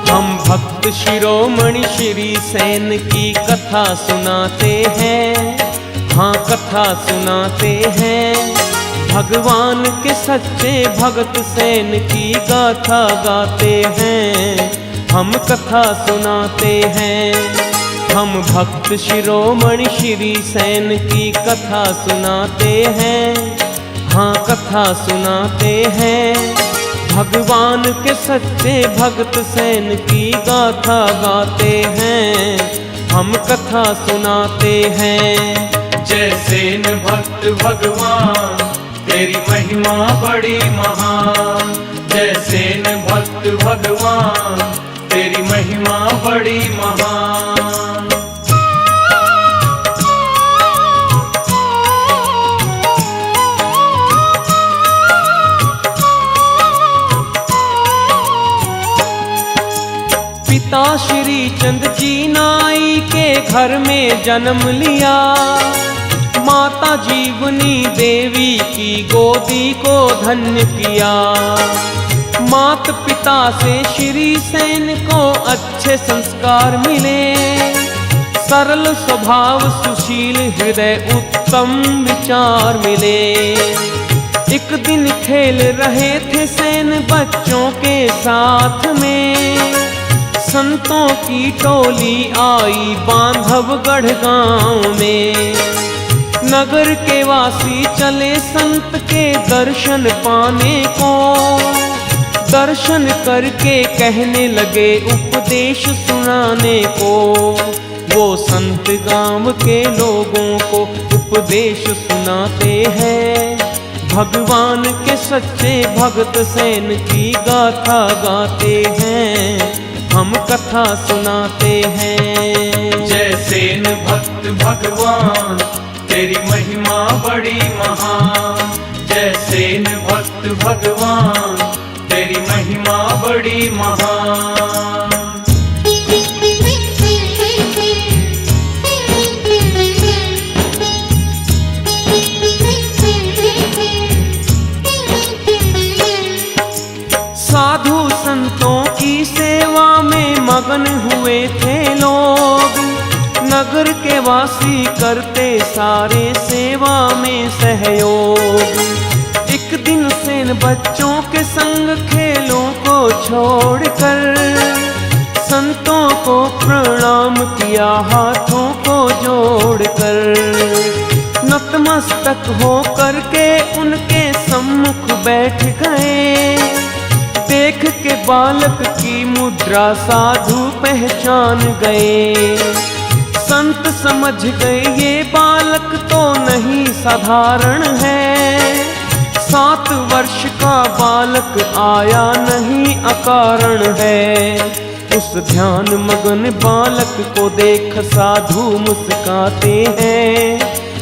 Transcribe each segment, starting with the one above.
हम भक्त शिरोमणि श्री सेन की कथा सुनाते हैं, हाँ कथा सुनाते हैं। भगवान के सच्चे भगत सेन की गाथा गाते हैं, हम कथा सुनाते हैं। हम भक्त शिरोमणि श्री सेन की कथा सुनाते हैं, हाँ कथा सुनाते हैं। भगवान के सच्चे भगत सेन की गाथा गाते हैं, हम कथा सुनाते हैं। जय सेन भक्त भगवान तेरी महिमा बड़ी महान। जय सेन भक्त भगवान तेरी महिमा बड़ी महान। पिता श्री चंद जी नाई के घर में जन्म लिया, माता जीवनी देवी की गोदी को धन्य किया। मात पिता से श्री सेन को अच्छे संस्कार मिले, सरल स्वभाव सुशील हृदय उत्तम विचार मिले। एक दिन खेल रहे थे सेन बच्चों के साथ में, संतों की टोली आई बांधवगढ़ गांव में। नगर के वासी चले संत के दर्शन पाने को, दर्शन करके कहने लगे उपदेश सुनाने को। वो संत गांव के लोगों को उपदेश सुनाते हैं, भगवान के सच्चे भगत सेन की गाथा गाते हैं, हम कथा सुनाते हैं। जय सेन भक्त भगवान तेरी महिमा बड़ी महान। जय सेन भक्त भगवान तेरी महिमा बड़ी महान। साधु संतों की सेवा में मगन हुए थे लोग, नगर के वासी करते सारे सेवा में सहयोग। एक दिन सेन बच्चों के संग खेलों को छोड़कर, संतों को प्रणाम किया हाथों को जोड़कर। नतमस्तक हो करके उनके सम्मुख बैठ गए, देख के बालक की मुद्रा साधु पहचान गए। संत समझ गए ये बालक तो नहीं साधारण है, 7 वर्ष का बालक आया नहीं अकारण है। उस ध्यान मगन बालक को देख साधु मुस्काते हैं,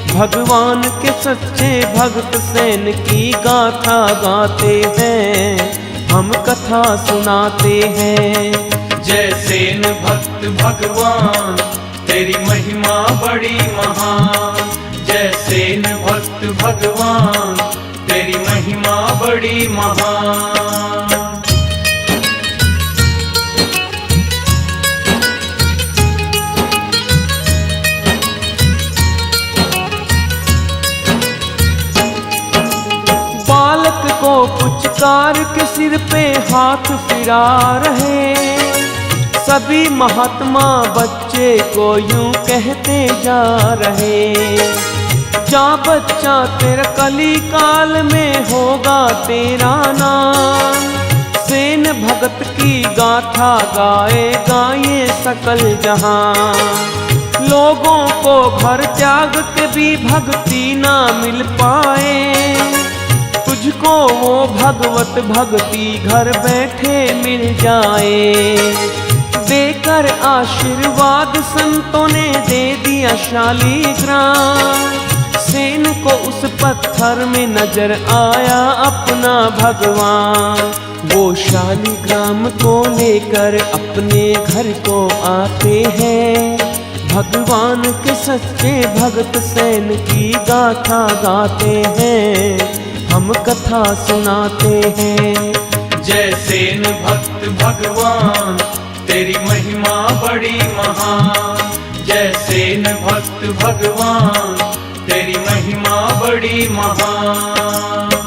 भगवान के सच्चे भगत सेन की गाथा गाते हैं, हम कथा सुनाते हैं। जय सेन भक्त भगवान तेरी महिमा बड़ी महान। जय सेन भक्त भगवान तेरी महिमा बड़ी महान। बालक को पुचकार के सिर पे हाथ फिरा रहे, सभी महात्मा बच्चे को यूं कहते जा रहे। जा बच्चा तेरा कली काल में होगा तेरा नाम, सेन भगत की गाथा गाएगा ये सकल जहां। लोगों को घर त्याग के भी भक्ति ना मिल पाए, तुझको वो भगवत भक्ति घर बैठे मिल जाए। देकर आशीर्वाद संतों ने दे दिया शालीग्राम, सेन को उस पत्थर में नजर आया अपना भगवान। वो शालिग्राम को लेकर अपने घर को आते हैं। भगवान के सच्चे भक्त सेन की गाथा गाते हैं, हम कथा सुनाते हैं। जय सेन भक्त भगवान तेरी महिमा बड़ी महान। जय सेन भक्त भगवान तेरी महिमा बड़ी महान।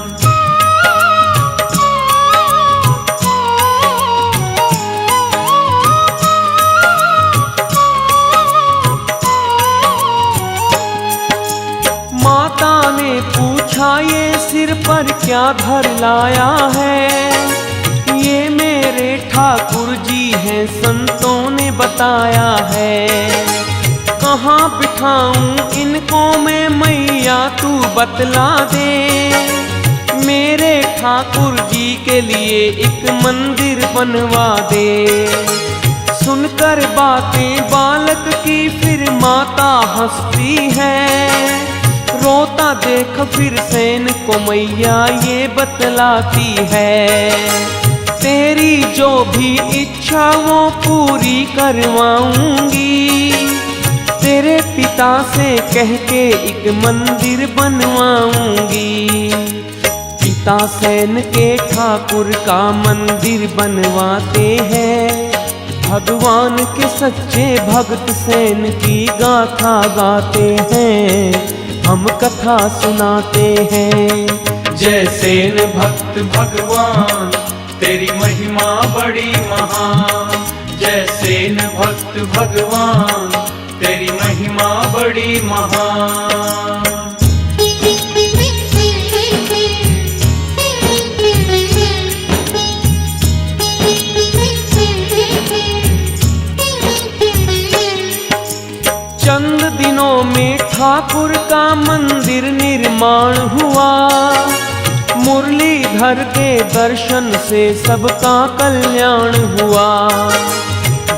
माता ने पूछा ये सिर पर क्या धर लाया है, ये मेरे ठाकुर जी हैं संतों ने बताया है। कहाँ बिठाऊं इनको मैं मैया तू बतला दे, मेरे ठाकुर जी के लिए एक मंदिर बनवा दे। सुनकर बातें बालक की फिर माता हंसती है, रोता देख फिर सेन को मैया ये बतलाती है। तेरी जो भी इच्छा वो पूरी करवाऊंगी, तेरे पिता से कह के एक मंदिर बनवाऊंगी। पिता सेन के ठाकुर का मंदिर बनवाते हैं, भगवान के सच्चे भक्त सेन की गाथा गाते हैं, हम कथा सुनाते हैं। जय सेन भक्त भगवान तेरी महिमा बड़ी महान। जय सेन भक्त भगवान तेरी महिमा बड़ी महान। चंद दिनों में ठाकुर का मंदिर निर्माण हुआ। मुरलीधर के दर्शन से सबका कल्याण हुआ।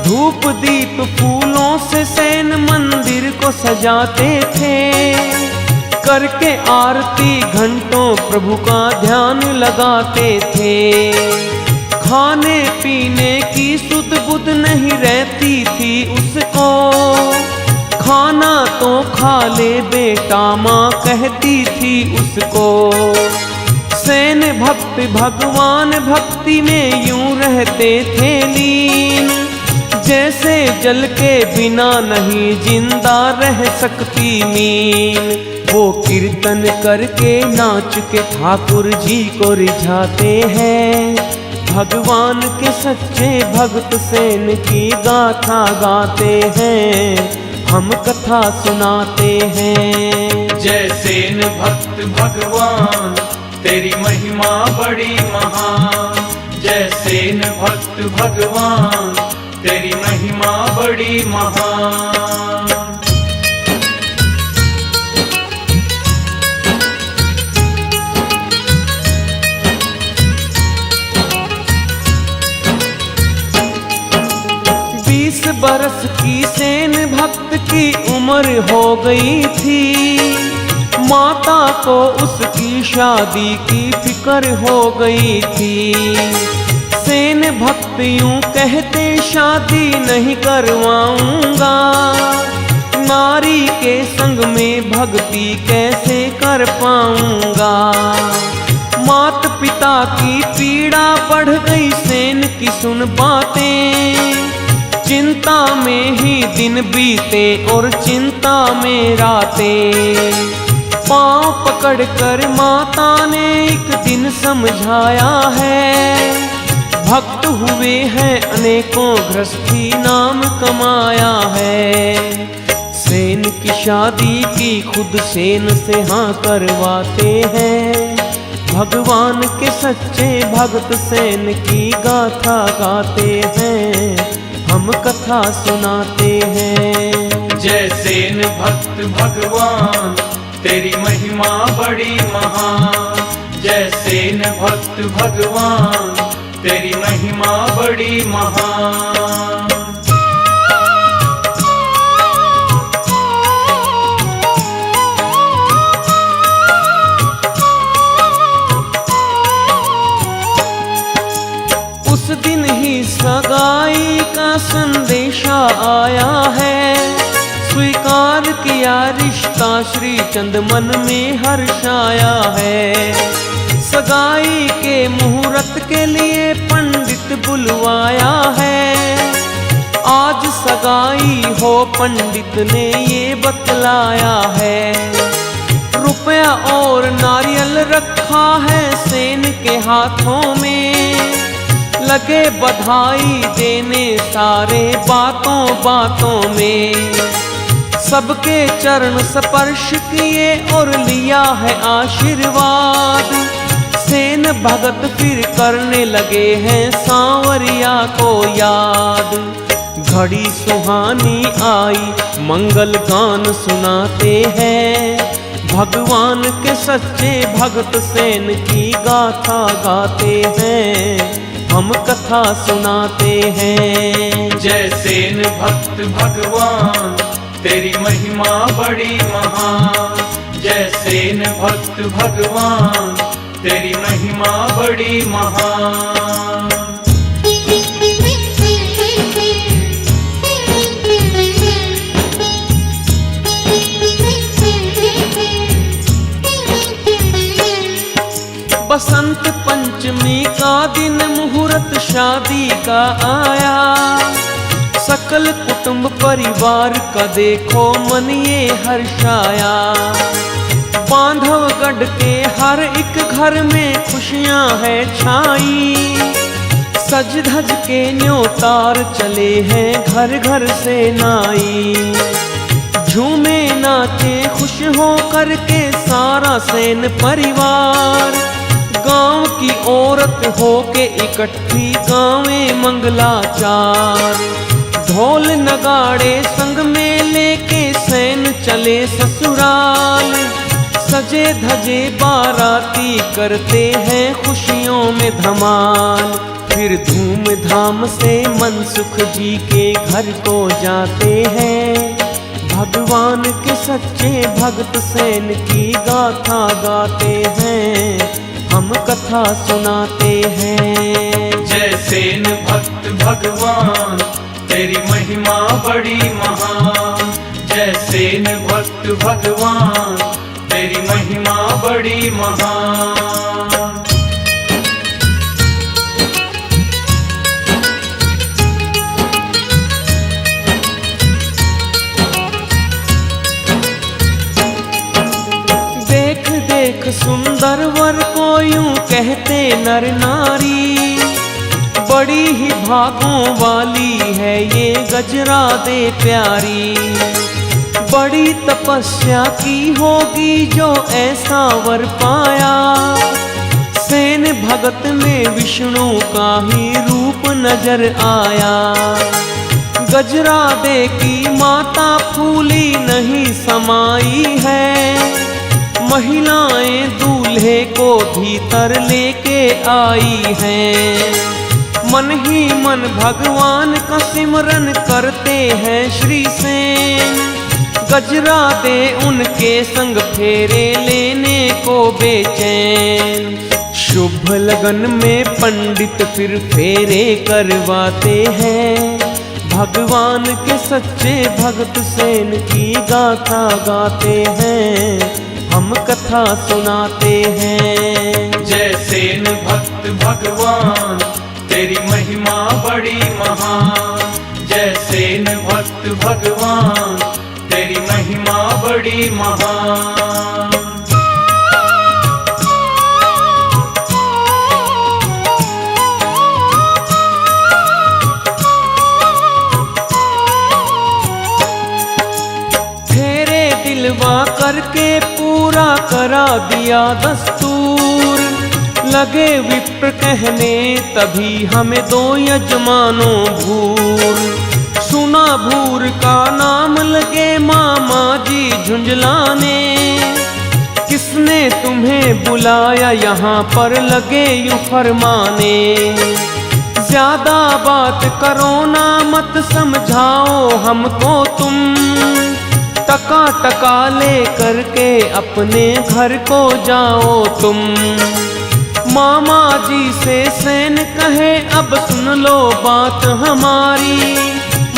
धूप दीप फूलों से सेन मंदिर को सजाते थे, करके आरती घंटों प्रभु का ध्यान लगाते थे। खाने पीने की सुध बुध नहीं रहती थी उसको, खाना तो खा ले बेटा माँ कहती थी उसको। सेन भक्त भगवान भक्ति में यूं रहते थे लीन, जैसे जल के बिना नहीं जिंदा रह सकती नीन। वो कीर्तन करके नाच के ठाकुर जी को रिझाते हैं, भगवान के सच्चे भक्त सेन की गाथा गाते हैं, हम कथा सुनाते हैं। जय सेन भक्त भगवान तेरी महिमा बड़ी महान। जय सेन भक्त भगवान तेरी महिमा बड़ी महान। बरस की सेन भक्त की उम्र हो गई थी, माता को उसकी शादी की फिक्र हो गई थी। सेन भक्त यूं कहते शादी नहीं करवाऊंगा, नारी के संग में भक्ति कैसे कर पाऊंगा। मात पिता की पीड़ा बढ़ गई सेन की सुन बातें, चिंता में ही दिन बीते और चिंता में रातें। पाँव पकड़ कर माता ने एक दिन समझाया है, भक्त हुए हैं अनेकों गृहस्थी नाम कमाया है। सेन की शादी की खुद सेन से हाँ करवाते हैं, भगवान के सच्चे भक्त सेन की गाथा गाते हैं, हम कथा सुनाते हैं। जय सेन भक्त भगवान तेरी महिमा बड़ी महान। जय सेन भक्त भगवान तेरी महिमा बड़ी महान। दिन ही सगाई का संदेशा आया है, स्वीकार किया रिश्ता श्री चंद मन में हर्षाया है। सगाई के मुहूर्त के लिए पंडित बुलवाया है, आज सगाई हो पंडित ने ये बतलाया है। रुपया और नारियल रखा है सेन के हाथों में, लगे बधाई देने सारे बातों बातों में। सबके चरण स्पर्श किए और लिया है आशीर्वाद, सेन भगत फिर करने लगे हैं सांवरिया को याद। घड़ी सुहानी आई मंगल गान सुनाते हैं, भगवान के सच्चे भगत सेन की गाथा गाते हैं, हम कथा सुनाते हैं। जय सेन भक्त भगवान तेरी महिमा बड़ी महान, जय सेन भक्त भगवान तेरी महिमा बड़ी महान। बसंत पंचमी का दिन मुहूर्त शादी का आया, सकल कुटुंब परिवार का देखो मन ये हर्षाया। बांधवगढ़ के हर एक घर में खुशियां है छाई, सज धज के न्योतार चले हैं घर घर से नाई। झूमे नाचे खुश हो करके सारा सेन परिवार, गांव की औरत हो के इकट्ठी गावे मंगलाचार। ढोल नगाड़े संग में लेके सेन चले ससुराल, सजे धजे बाराती करते हैं खुशियों में धमाल। फिर धूमधाम से मनसुख जी के घर को जाते हैं, भगवान के सच्चे भगत सेन की गाथा गाते हैं, हम कथा सुनाते हैं। जय सेन भक्त भगवान तेरी महिमा बड़ी महान, जय सेन भक्त भगवान तेरी महिमा बड़ी महान। देख देख सुंदर वर को यूं कहते नर नारी, बड़ी ही भागों वाली है ये गजरा दे प्यारी। बड़ी तपस्या की होगी जो ऐसा वर पाया, सेन भगत में विष्णु का ही रूप नजर आया। गजरा दे की माता फूली नहीं समाई है, महिलाएं दूल्हे को भीतर लेके आई हैं। मन ही मन भगवान का सिमरन करते हैं श्री सेन, गजरा दे उनके संग फेरे लेने को बेचैन। शुभ लगन में पंडित फिर फेरे करवाते हैं, भगवान के सच्चे भगत सेन की गाथा गाते हैं, हम कथा सुनाते हैं। जय सेन भक्त भगवान तेरी महिमा बड़ी महान, जय सेन भक्त भगवान तेरी महिमा बड़ी महान। फेरे दिलवा करके पूरा करा दिया दस्तूर, लगे विप्र कहने तभी हमें दो यजमानों भूर। सुना भूर का नाम लगे मामा जी झुंझलाने, किसने तुम्हें बुलाया यहाँ पर लगे यूं फरमाने। ज्यादा बात करो ना मत समझाओ हमको तुम, टका टका ले करके अपने घर को जाओ तुम। मामा जी से सेन कहे अब सुन लो बात हमारी,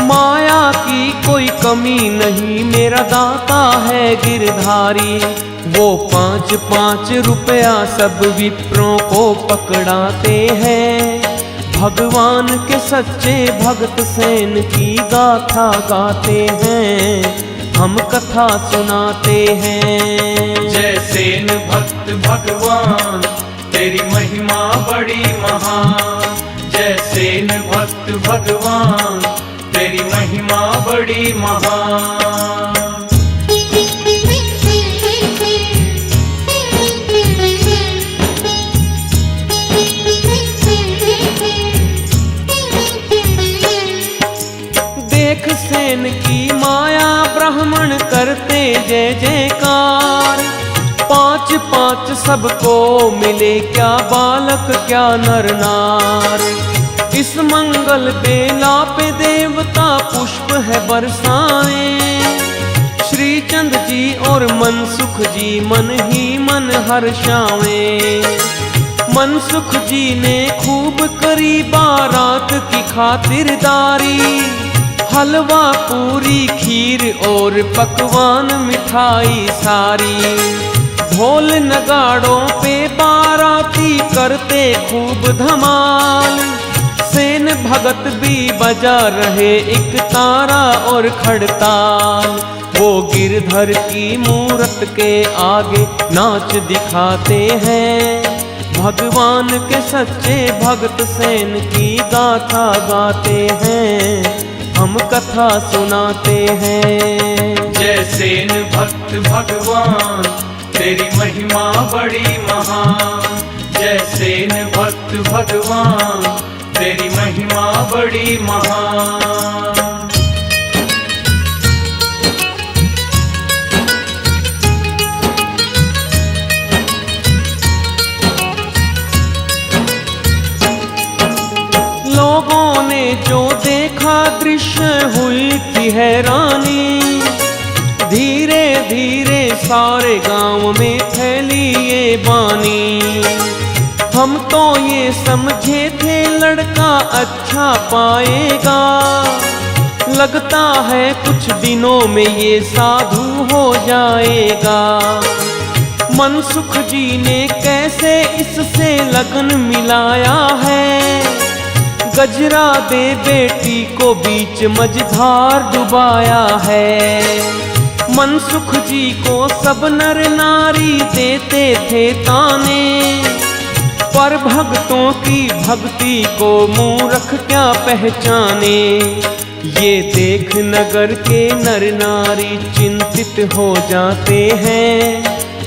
माया की कोई कमी नहीं, मेरा दाता है गिरधारी। वो 5-5 रुपया सब विप्रों को पकड़ाते हैं, भगवान के सच्चे भक्त सेन की गाथा गाते हैं, हम कथा सुनाते हैं। जय सेन भक्त भगवान तेरी महिमा बड़ी महान, जय सेन भक्त भगवान तेरी महिमा बड़ी महान। देख सेन की माया ब्राह्मण करते जय जयकार, 5-5 सबको मिले क्या बालक क्या नर नार। इस मंगल बेला पे देवता पुष्प है बरसाए, श्री चंद जी और मनसुख जी मन ही मन हर्षावे। मनसुख जी ने खूब करी बारात की खातिरदारी, हलवा पूरी खीर और पकवान मिठाई सारी। ढोल नगाड़ों पे बाराती करते खूब धमाल, सेन भगत भी बजा रहे एक तारा और खड़ताल। वो गिरधर की मूरत के आगे नाच दिखाते हैं, भगवान के सच्चे भक्त सेन की गाथा गाते हैं, हम कथा सुनाते हैं। जय सेन भक्त भगवान तेरी महिमा बड़ी महान, जय सेन भक्त भगवान तेरी महिमा बड़ी महान। लोगों ने जो देखा दृश्य हुई थी हैरानी, धीरे धीरे सारे गांव में फैली ये बानी। हम तो ये समझे थे लड़का अच्छा पाएगा, लगता है कुछ दिनों में ये साधु हो जाएगा। मनसुख जी ने कैसे इससे लगन मिलाया है, गजरा दे बेटी को बीच मझधार डुबाया है। मनसुख जी को सब नर नारी देते थे ताने, पर भक्तों की भक्ति को मूर्ख क्या पहचाने। ये देख नगर के नर नारी चिंतित हो जाते हैं,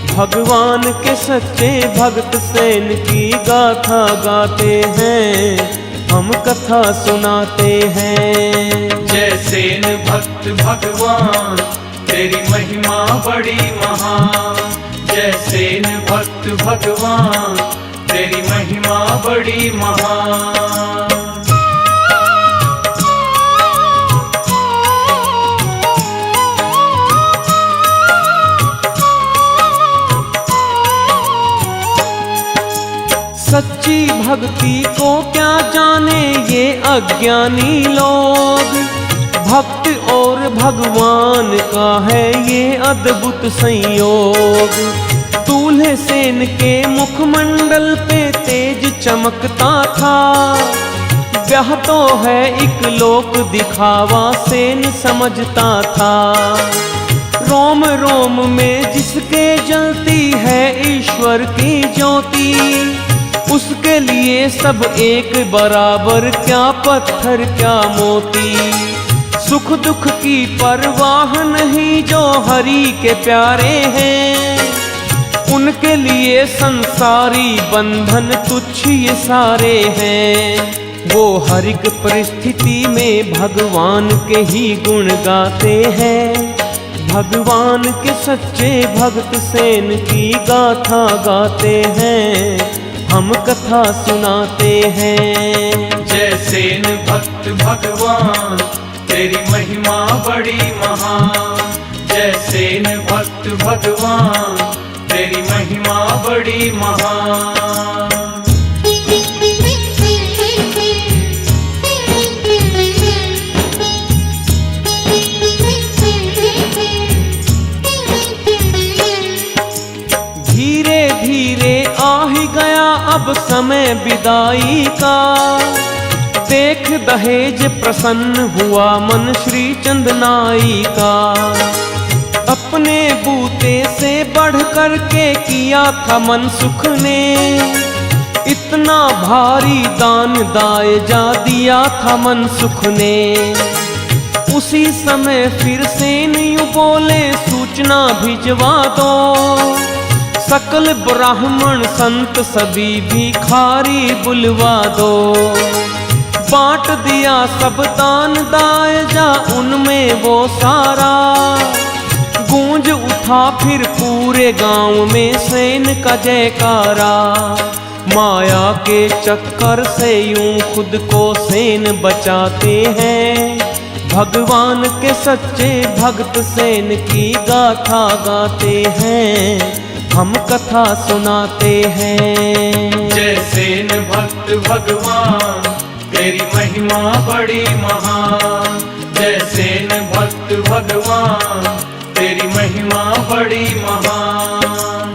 भगवान के सच्चे भक्त सेन की गाथा गाते हैं, हम कथा सुनाते हैं। जय सेन भक्त भगवान तेरी महिमा बड़ी महान, जय सेन भक्त भगवान तेरी महिमा बड़ी महान। सच्ची भक्ति को क्या जाने ये अज्ञानी लोग, भक्त और भगवान का है ये अद्भुत संयोग। दूल्हे सेन के मुखमंडल पे तेज चमकता था, ब्याह तो है एक लोक दिखावा सेन समझता था। रोम रोम में जिसके जलती है ईश्वर की ज्योति, उसके लिए सब एक बराबर, क्या पत्थर क्या मोती। सुख दुख की परवाह नहीं जो हरि के प्यारे हैं, उनके लिए संसारी बंधन तुच्छ ये सारे हैं। वो हर एक परिस्थिति में भगवान के ही गुण गाते हैं, भगवान के सच्चे भक्त सेन की गाथा गाते हैं, हम कथा सुनाते हैं। जय सेन भक्त भगवान तेरी महिमा बड़ी महान, जय सेन भक्त भगवान तेरी महिमा बड़ी महान। समय विदाई का, देख दहेज प्रसन्न हुआ मन श्री चंदनाई का। अपने बूते से बढ़ कर के किया था मनसुख ने, इतना भारी दान दायजा दिया था मनसुख ने। उसी समय फिर सेन यूं बोले सूचना भिजवा दो, सकल ब्राह्मण संत सभी भिखारी बुलवा दो। बांट दिया सब दान दायजा उनमें वो सारा, गूंज उठा फिर पूरे गांव में सेन का जयकारा। माया के चक्कर से यूं खुद को सेन बचाते हैं, भगवान के सच्चे भक्त सेन की गाथा गाते हैं, हम कथा सुनाते हैं। जय सेन भक्त भगवान तेरी महिमा बड़ी महान। जय सेन भक्त भगवान तेरी महिमा बड़ी महान।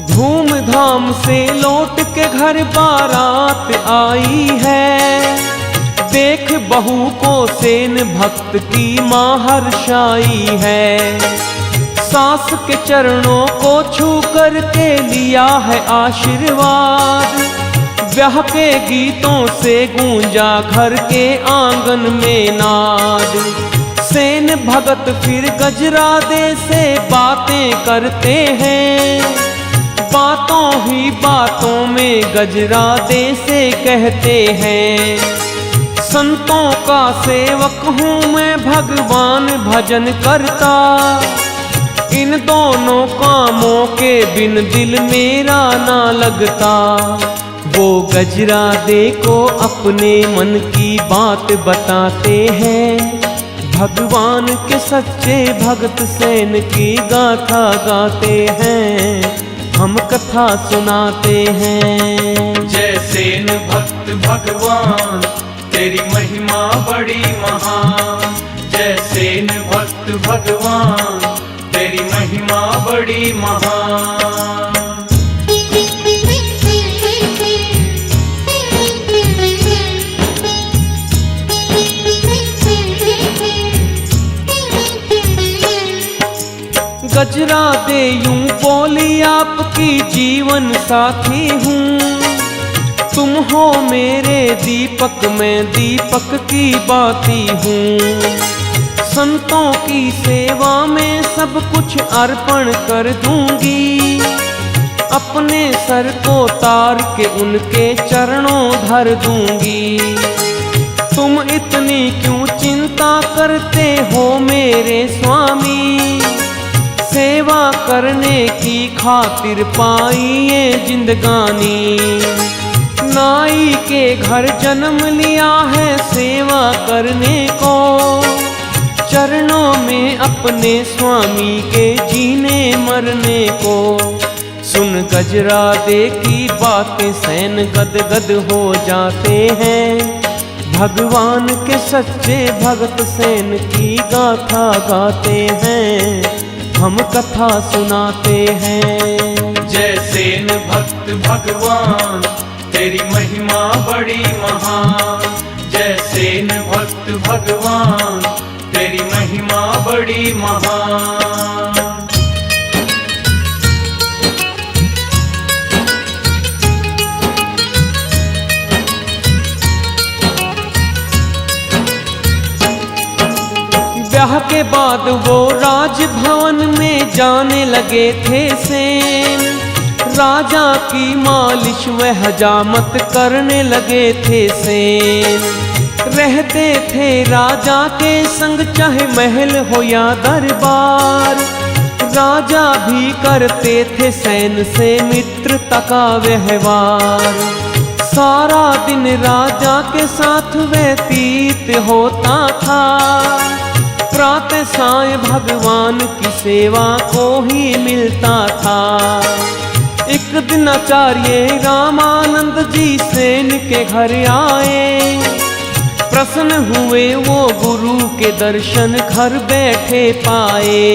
धूमधाम से लौट के घर बारात आई है, देख बहू को सेन भक्त की माँ हर्षाई है। सास के चरणों को छू कर के लिया है आशीर्वाद, ब्याह के गीतों से गूंजा घर के आंगन में नाद। सेन भगत फिर गजरादे से बातें करते हैं, बातों ही बातों में गजरादे से कहते हैं। संतों का सेवक हूँ मैं भगवान भजन करता, इन दोनों कामों के बिन दिल मेरा ना लगता। वो गजरादे को अपने मन की बात बताते हैं, भगवान के सच्चे भक्त सेन की गाथा गाते हैं, हम कथा सुनाते हैं। जय सेन भक्त भगवान तेरी महिमा बड़ी महान। जय सेन भक्त भगवान तेरी महिमा बड़ी महान। गजरादे यूं बोली आपकी जीवन साथी हूँ, तुम हो मेरे दीपक मैं दीपक की बाती हूँ। संतों की सेवा में सब कुछ अर्पण कर दूंगी, अपने सर को तार के उनके चरणों धर दूंगी। तुम इतनी क्यों चिंता करते हो मेरे स्वामी, सेवा करने की खातिर पाई ये जिंदगानी। नाई के घर जन्म लिया है सेवा करने को, चरणों में अपने स्वामी के जीने मरने को। सुन गजरादे की बातें सैन गदगद हो जाते हैं, भगवान के सच्चे भक्त सेन की गाथा गाते हैं, हम कथा सुनाते हैं। जय सेन भक्त भगवान तेरी महिमा बड़ी महान। जय सेन भक्त भगवान तेरी महिमा बड़ी महान। ब्याह के बाद वो राजभवन में जाने लगे थे सेन, राजा की मालिश व हजामत करने लगे थे सेन। रहते थे राजा के संग चाहे महल हो या दरबार, राजा भी करते थे सेन से मित्रता का व्यवहार। सारा दिन राजा के साथ व्यतीत होता था, प्रातः साय भगवान की सेवा को ही मिलता था। एक दिन आचार्य रामानंद जी सेन के घर आए, प्रसन्न हुए वो गुरु के दर्शन घर बैठे पाए।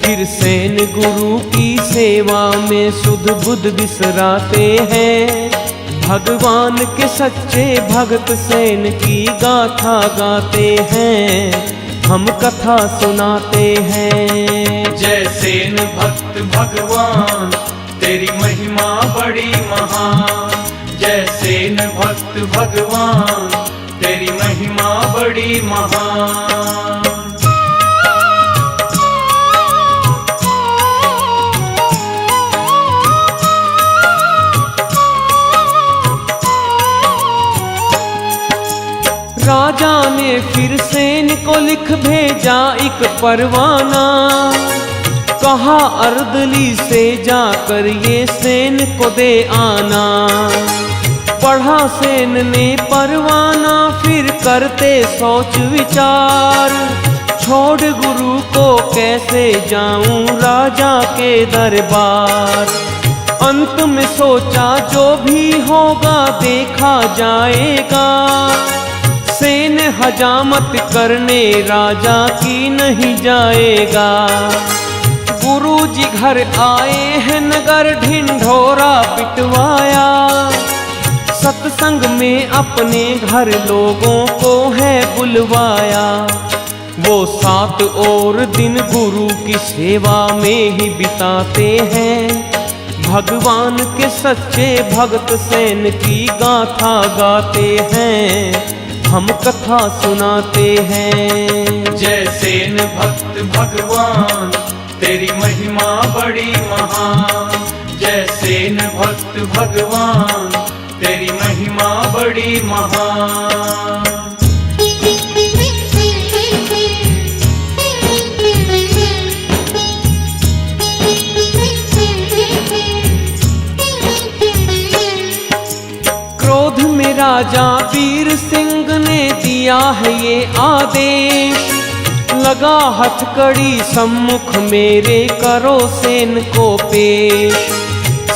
फिर सेन गुरु की सेवा में सुध बुध बिसराते हैं। भगवान के सच्चे भगत सेन की गाथा गाते हैं, हम कथा सुनाते हैं। जय सेन भक्त भगवान तेरी महिमा बड़ी महान। जय सेन भक्त भगवान तेरी महिमा बड़ी महान। राजा ने फिर सेन को लिख भेजा एक परवाना। कहा अर्दली से जाकर ये सेन को दे आना। पढ़ा सेन ने परवाना, फिर करते सोच विचार। छोड़ गुरु को कैसे जाऊं राजा के दरबार। अंत में सोचा जो भी होगा देखा जाएगा। सेन हजामत करने राजा की नहीं जाएगा। गुरुजी घर आए हैं नगर, ढिंढोरा पिटवाया। सत्संग में अपने घर लोगों को है बुलवाया। वो 7 और दिन गुरु की सेवा में ही बिताते हैं। भगवान के सच्चे भक्त सेन की गाथा गाते हैं, हम कथा सुनाते हैं। जय सेन भक्त भगवान तेरी महिमा बड़ी महान। जय सेन भक्त भगवान तेरी महिमा बड़ी महान। क्रोध में राजा वीर सिंह ने दिया है ये आदेश। लगा हथकड़ी सम्मुख मेरे, करो सेन को पेश।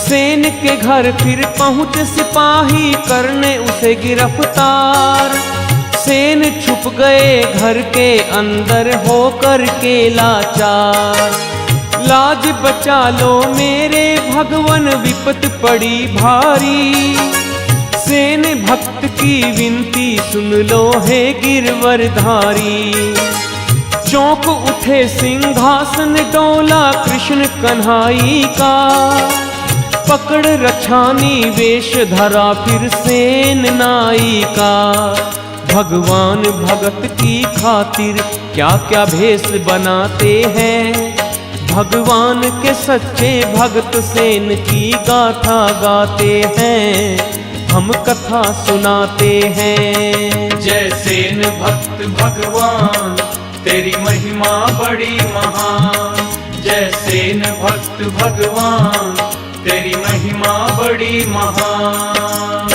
सेन के घर फिर पहुँच सिपाही, करने उसे गिरफ्तार। सेन छुप गए घर के अंदर, होकर के लाचार। लाज बचा लो मेरे भगवन, विपत पड़ी भारी। सेन भक्त की विनती सुन लो हे गिरवरधारी। चौंक उठे सिंहासन डोला कृष्ण कन्हाई का। पकड़ रछानी वेश धरा फिर सेन नाई का। भगवान भगत की खातिर क्या क्या भेष बनाते हैं। भगवान के सच्चे भगत सेन की गाथा गाते हैं, हम कथा सुनाते हैं। जय सेन भक्त भगवान तेरी महिमा बड़ी महान। जय सेन भक्त भगवान तेरी महिमा बड़ी महान।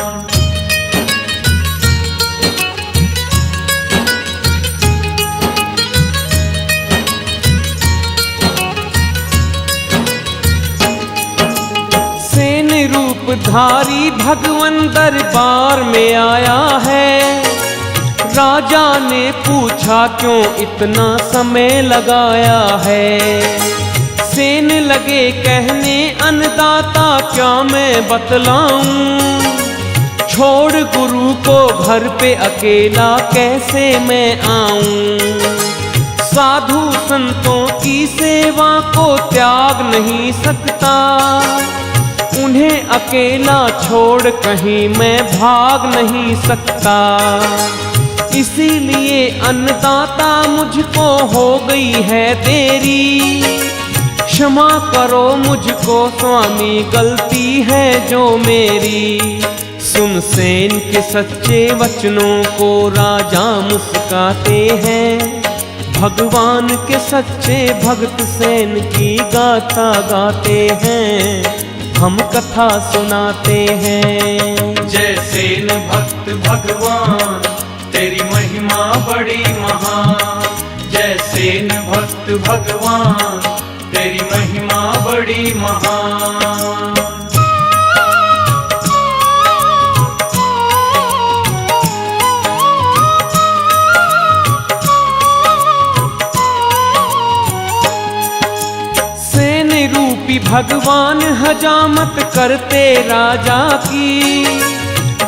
सेन रूपधारी भगवन दरबार में आया है। राजा ने पूछा क्यों इतना समय लगाया है। सेन लगे कहने अन्नदाता क्या मैं बतलाऊं। छोड़ गुरु को घर पे अकेला कैसे मैं आऊं। साधु संतों की सेवा को त्याग नहीं सकता। उन्हें अकेला छोड़ कहीं मैं भाग नहीं सकता। इसीलिए अन्नदाता मुझको हो गई है देरी। क्षमा करो मुझको स्वामी, गलती है जो मेरी। सुन सेन के सच्चे वचनों को राजा मुस्काते हैं। भगवान के सच्चे भक्त सेन की गाथा गाते हैं, हम कथा सुनाते हैं। जय सेन भक्त भगवान तेरी महिमा बड़ी महान। जय सेन भक्त भगवान तेरी महिमा बड़ी महान। कि भगवान हजामत करते राजा की,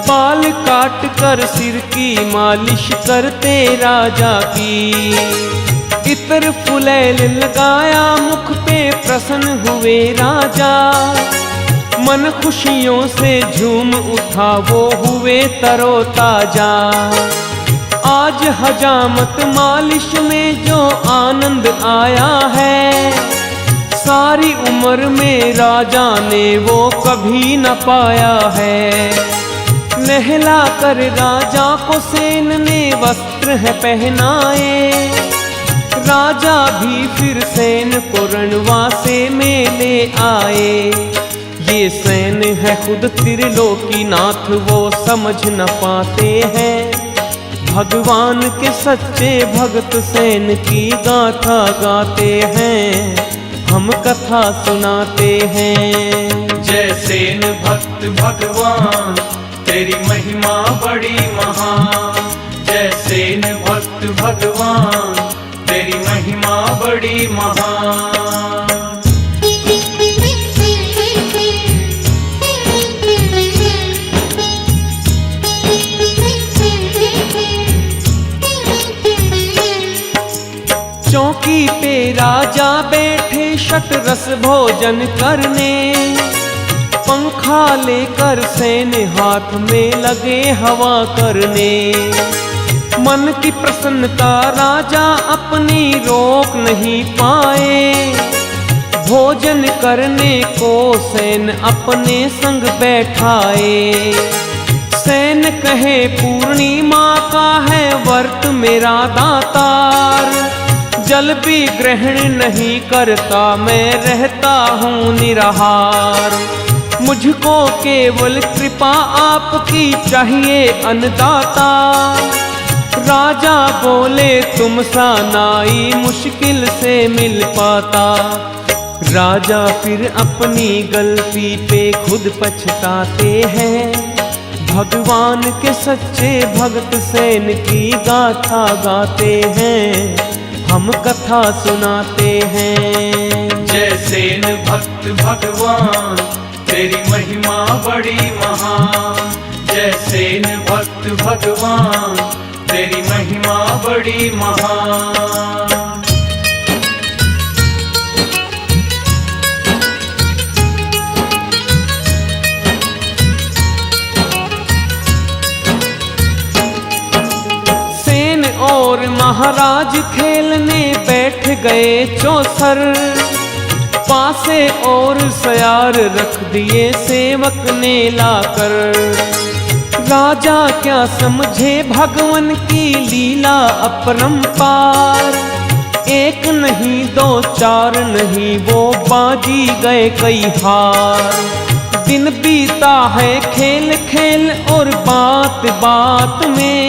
बाल काट कर सिर की मालिश करते राजा की। इत्र फुलैल लगाया मुख पे प्रसन्न हुए राजा, मन खुशियों से झूम उठा वो हुए तरोताजा। आज हजामत मालिश में जो आनंद आया है, सारी उम्र में राजा ने वो कभी न पाया है। नहला कर राजा को सेन ने वस्त्र है पहनाए, राजा भी फिर सेन को रणवासे में ले आए। ये सेन है खुद त्रिलोकीनाथ, वो समझ न पाते हैं। भगवान के सच्चे भक्त सेन की गाथा गाते हैं, हम कथा सुनाते हैं। जय सेन भक्त भगवान, तेरी महिमा बड़ी महान। जय सेन भक्त भगवान, तेरी महिमा बड़ी महान। चौकी पे राजा बैठे शतरस भोजन करने, पंखा लेकर सेन हाथ में लगे हवा करने। मन की प्रसन्नता राजा अपनी रोक नहीं पाए, भोजन करने को सेन अपने संग बैठाए। सेन कहे पूर्णिमा का है व्रत मेरा दातार, जल भी ग्रहण नहीं करता मैं रहता हूँ निराहार। मुझको केवल कृपा आपकी चाहिए अन्नदाता। राजा बोले तुम सा नाई मुश्किल से मिल पाता। राजा फिर अपनी गलती पे खुद पछताते हैं, भगवान के सच्चे भक्त सेन की गाथा गाते हैं, हम कथा सुनाते हैं। जय सेन भक्त भगवान, तेरी महिमा बड़ी महान। जय सेन भक्त भगवान, तेरी महिमा बड़ी महान। और महाराज खेलने बैठ गए चौसर, पासे और सयार रख दिए सेवक ने लाकर। राजा क्या समझे भगवान की लीला अपरंपार, एक नहीं दो चार नहीं वो बाजी गए कई हार। दिन बीता है खेल खेल और बात बात में,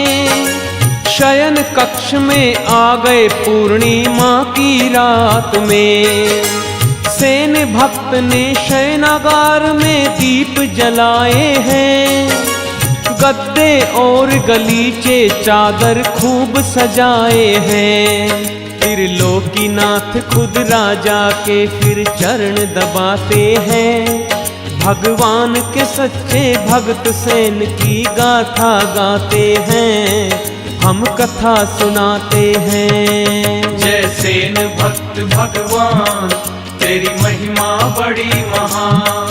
शयन कक्ष में आ गए पूर्णिमा की रात में। सेन भक्त ने शयनागार में दीप जलाए हैं, गद्दे और गलीचे चादर खूब सजाए हैं। त्रिलोकीनाथ खुद राजा के फिर चरण दबाते हैं, भगवान के सच्चे भक्त सेन की गाथा गाते हैं, हम कथा सुनाते हैं। जय सेन भक्त भगवान, तेरी महिमा बड़ी महान।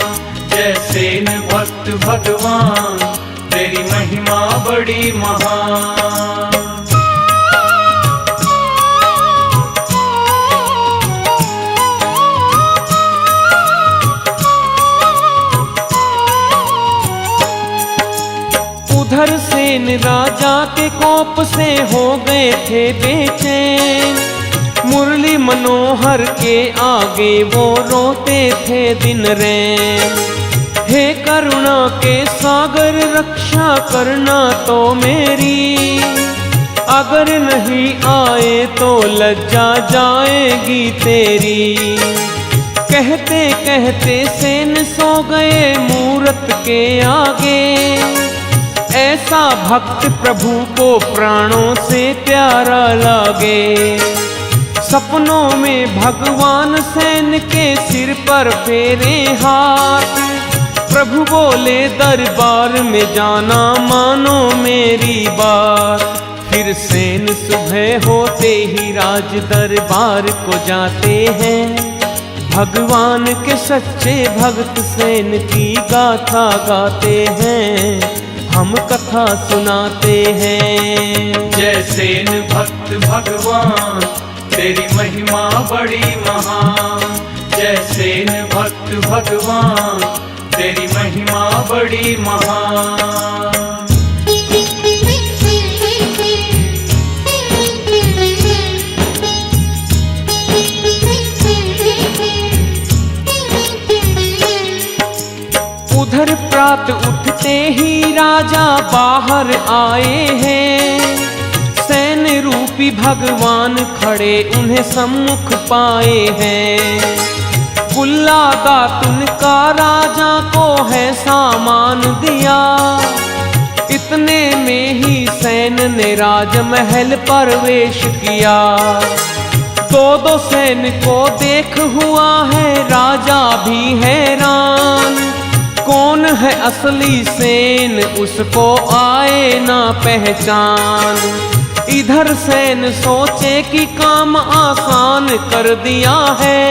जय सेन भक्त भगवान, तेरी महिमा बड़ी महान। उधर सेन राजा के कोप से हो गए थे बेचैन, मुरली मनोहर के आगे वो रोते थे दिन रैन। हे करुणा के सागर रक्षा करना तो मेरी, अगर नहीं आए तो लज्जा जाएगी तेरी। कहते कहते सेन सो गए मूरत के आगे, ऐसा भक्त प्रभु को प्राणों से प्यारा लागे। सपनों में भगवान सैन के सिर पर फेरे हाथ। प्रभु बोले दरबार में जाना मानो मेरी बात। फिर सैन सुबह होते ही राज दरबार को जाते हैं। भगवान के सच्चे भक्त सैन की गाथा गाते हैं, हम कथा सुनाते हैं। जय सैन भक्त भगवान तेरी महिमा बड़ी महान। जय सैन भक्त भगवान तेरी महिमा बड़ी महान। उधर प्रात उठते ही राजा बाहर आए हैं। सैन रूपी भगवान खड़े उन्हें सम्मुख पाए हैं। कुल्ला दातुन का राजा को है सामान दिया। इतने में ही सैन ने राजमहल प्रवेश किया। दो सैन को देख हुआ है राजा भी हैरान। कौन है असली सैन उसको आए ना पहचान। इधर सैन सोचे कि काम आसान कर दिया है।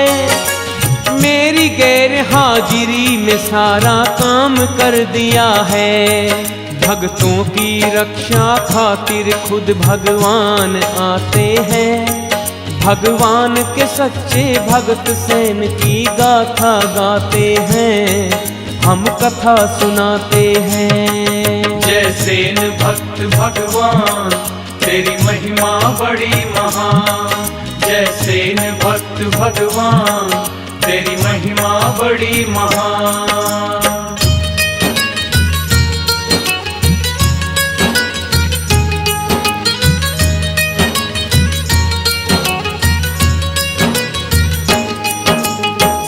मेरी गैर हाजिरी में सारा काम कर दिया है। भक्तों की रक्षा खातिर खुद भगवान आते हैं। भगवान के सच्चे भक्त सैन की गाथा गाते हैं, हम कथा सुनाते हैं। जय सैन भक्त भगवान तेरी महिमा बड़ी महान। जय सैन भक्त भगवान तेरी महिमा बड़ी महान।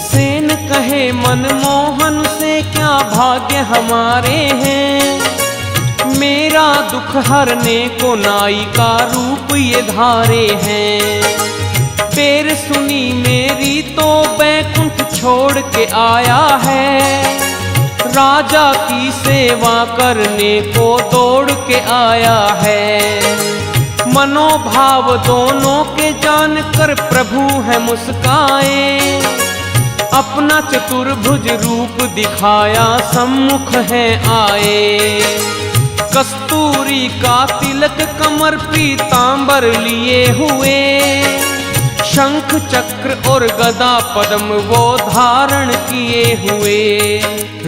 सैन कहे मनमोहन से क्या भाग्य हमारे हैं। मेरा दुख हरने को नाई का रूप ये धारे हैं। पैर सुनी मेरी तो बैकुंठ छोड़ के आया है। राजा की सेवा करने को दौड़ के आया है। मनोभाव दोनों के जानकर प्रभु है मुस्काए। अपना चतुर्भुज रूप दिखाया सम्मुख है आए। कस्तूरी का तिलक कमर पीतांबर लिए हुए। शंख चक्र और गदा पद्म वो धारण किए हुए।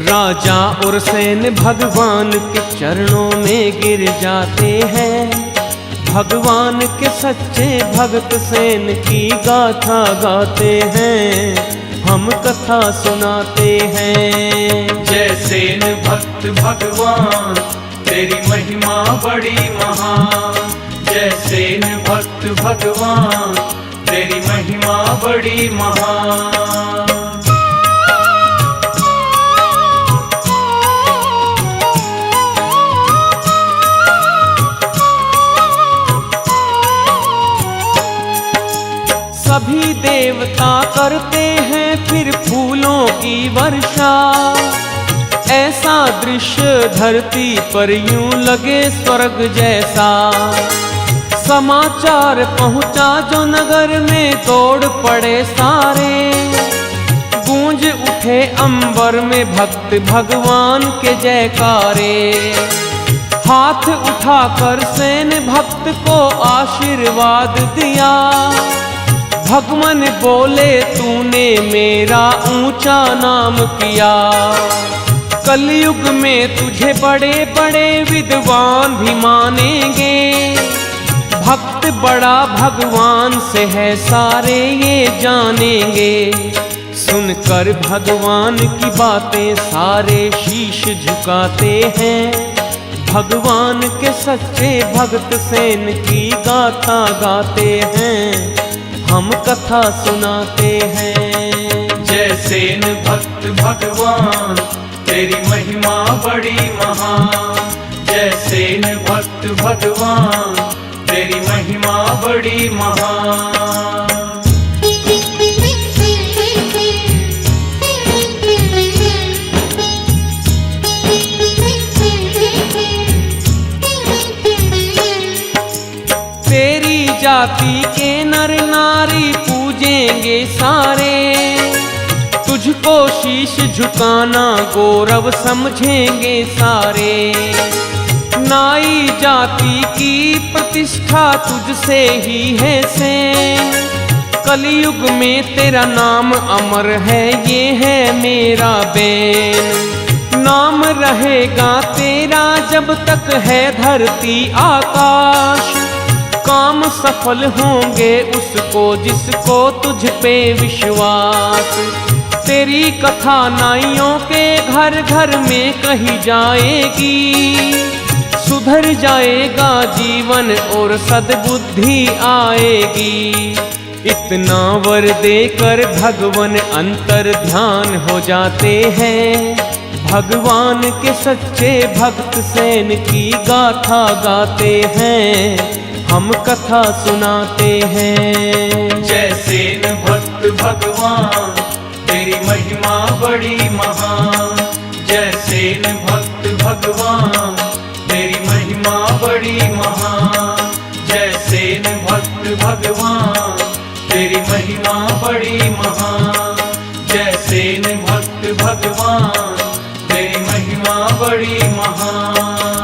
राजा और सैन भगवान के चरणों में गिर जाते हैं। भगवान के सच्चे भक्त सैन की गाथा गाते हैं, हम कथा सुनाते हैं। जय सैन भक्त भगवान तेरी महिमा बड़ी महान। जय सैन भक्त भगवान तेरी महिमा बड़ी महान। सभी देवता करते हैं फिर फूलों की वर्षा। ऐसा दृश्य धरती पर यूं लगे स्वर्ग जैसा। समाचार पहुंचा जो नगर में दौड़ पड़े सारे। गूंज उठे अंबर में भक्त भगवान के जयकारे। हाथ उठाकर सैन भक्त को आशीर्वाद दिया। भगवान बोले तूने मेरा ऊंचा नाम किया। कलयुग में तुझे बड़े बड़े विद्वान भी मानेंगे। भक्त बड़ा भगवान से है सारे ये जानेंगे। सुनकर भगवान की बातें सारे शीश झुकाते हैं। भगवान के सच्चे भक्त सैन की गाथा गाते हैं, हम कथा सुनाते हैं। जय सैन भक्त भगवान तेरी महिमा बड़ी महान। जय सैन भक्त भगवान तेरी महिमा बड़ी महान। जाति के नर नारी पूजेंगे सारे, तुझको शीश झुकाना गौरव समझेंगे सारे। नाई जाति की प्रतिष्ठा तुझसे ही है सेन, कलयुग में तेरा नाम अमर है, ये है मेरा बेन। नाम रहेगा तेरा जब तक है धरती आकाश, काम सफल होंगे उसको जिसको तुझ पे विश्वास। तेरी कथा नाइयों के घर घर में कही जाएगी, सुधर जाएगा जीवन और सद्बुद्धि आएगी। इतना वर देकर भगवान अंतर ध्यान हो जाते हैं, भगवान के सच्चे भक्त सेन की गाथा गाते हैं, हम कथा सुनाते हैं। जय सेन भक्त भगवान तेरी महिमा बड़ी महान। जय सेन भक्त भगवान तेरी महिमा बड़ी महान। जय सेन भक्त भगवान तेरी महिमा बड़ी महान। जय सेन भक्त भगवान तेरी महिमा बड़ी महान।